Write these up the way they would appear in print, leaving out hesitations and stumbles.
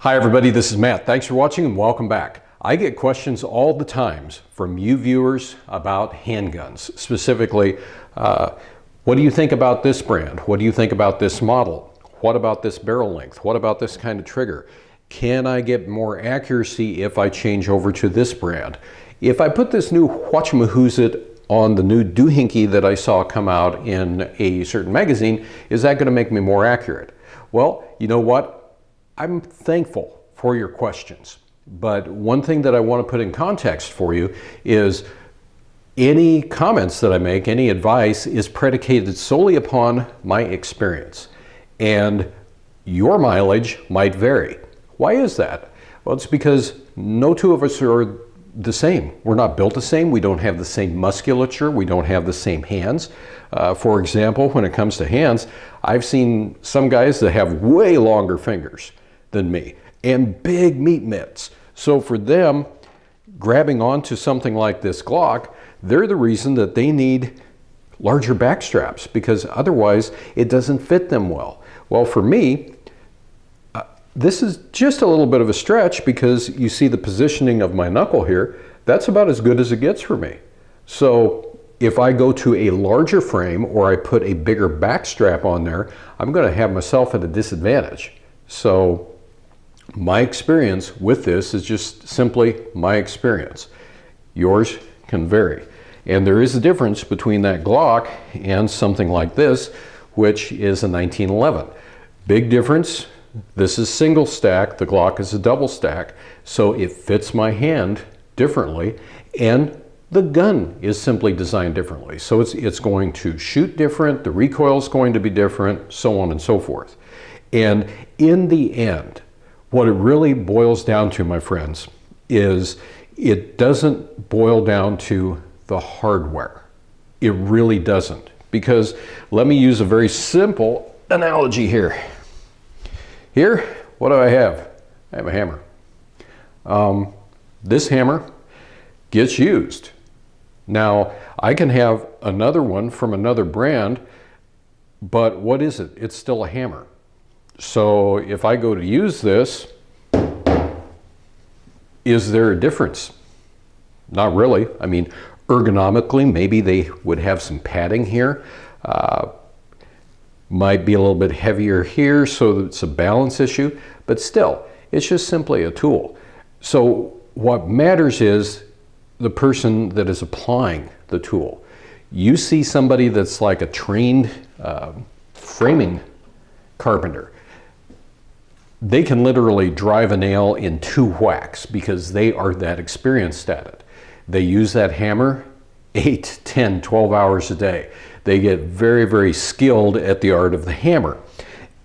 Hi everybody, this is Matt. Thanks for watching and welcome back. I get questions all the times from you viewers about handguns. Specifically, what do you think about this brand? What do you think about this model? What about this barrel length? What about this kind of trigger? Can I get more accuracy if I change over to this brand? If I put this new whatchamahoosit on the new doohickey that I saw come out in a certain magazine, is that going to make me more accurate? Well, you know what? I'm thankful for your questions, but one thing that I want to put in context for you is any comments that I make, any advice is predicated solely upon my experience, and your mileage might vary. Why is that? Well, it's because no two of us are the same. We're not built the same. We don't have the same musculature. We don't have the same hands. For example, when it comes to hands, I've seen some guys that have way longer fingers than me and big meat mitts. So for them, grabbing onto something like this Glock, they're the reason that they need larger back straps, because otherwise it doesn't fit them well. Well, for me, this is just a little bit of a stretch, because you see the positioning of my knuckle here. That's about as good as it gets for me. So if I go to a larger frame or I put a bigger back strap on there, I'm going to have myself at a disadvantage. So my experience with this is just simply my experience. Yours can vary. And there is a difference between that Glock and something like this, which is a 1911. Big difference. This is single stack, the Glock is a double stack, so it fits my hand differently, and the gun is simply designed differently. So it's going to shoot different, the recoil is going to be different, so on and so forth. And in the end, what it really boils down to, my friends, is it doesn't boil down to the hardware. It really doesn't. Because let me use a very simple analogy here. Here, what do I have? I have a hammer. This hammer gets used. Now, I can have another one from another brand, but what is it? It's still a hammer. So if I go to use this, is there a difference? Not really. I mean, ergonomically, maybe they would have some padding here. Might be a little bit heavier here, so it's a balance issue, but still, it's just simply a tool. So what matters is the person that is applying the tool. You see somebody that's like a trained framing carpenter. They can literally drive a nail in 2 whacks because they are that experienced at it. They use that hammer 8, 10, 12 hours a day. They get very, very skilled at the art of the hammer.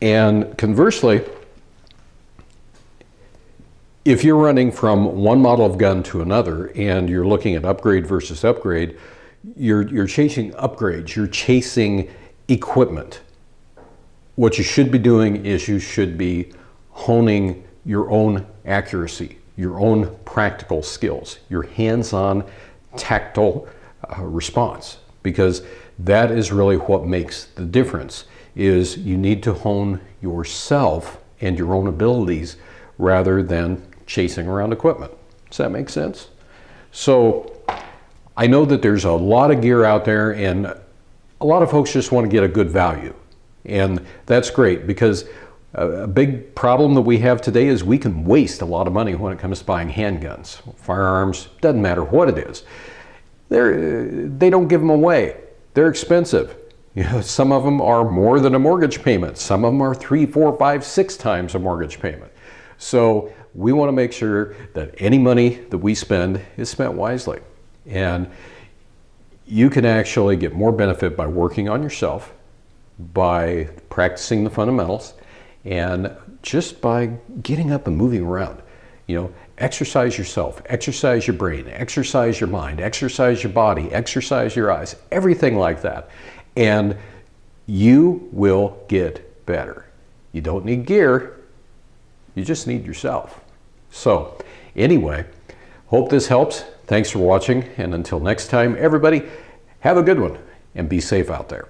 And conversely, if you're running from one model of gun to another and you're looking at upgrade versus upgrade, you're chasing upgrades, you're chasing equipment. What you should be doing is you should be honing your own accuracy, your own practical skills, your hands-on tactile response, because that is really what makes the difference. Is you need to hone yourself and your own abilities rather than chasing around equipment. Does that make sense? So I know that there's a lot of gear out there, and a lot of folks just want to get a good value, and that's great, because a big problem that we have today is we can waste a lot of money when it comes to buying handguns, firearms, doesn't matter what it is. They don't give them away. They're expensive. You know, some of them are more than a mortgage payment. Some of them are 3, 4, 5, 6 times a mortgage payment. So we want to make sure that any money that we spend is spent wisely. And you can actually get more benefit by working on yourself, by practicing the fundamentals, and just by getting up and moving around. You know, exercise yourself, exercise your brain, exercise your mind, exercise your body, exercise your eyes, everything like that. And you will get better. You don't need gear, you just need yourself. So anyway, hope this helps. Thanks for watching, and until next time, everybody, have a good one and be safe out there.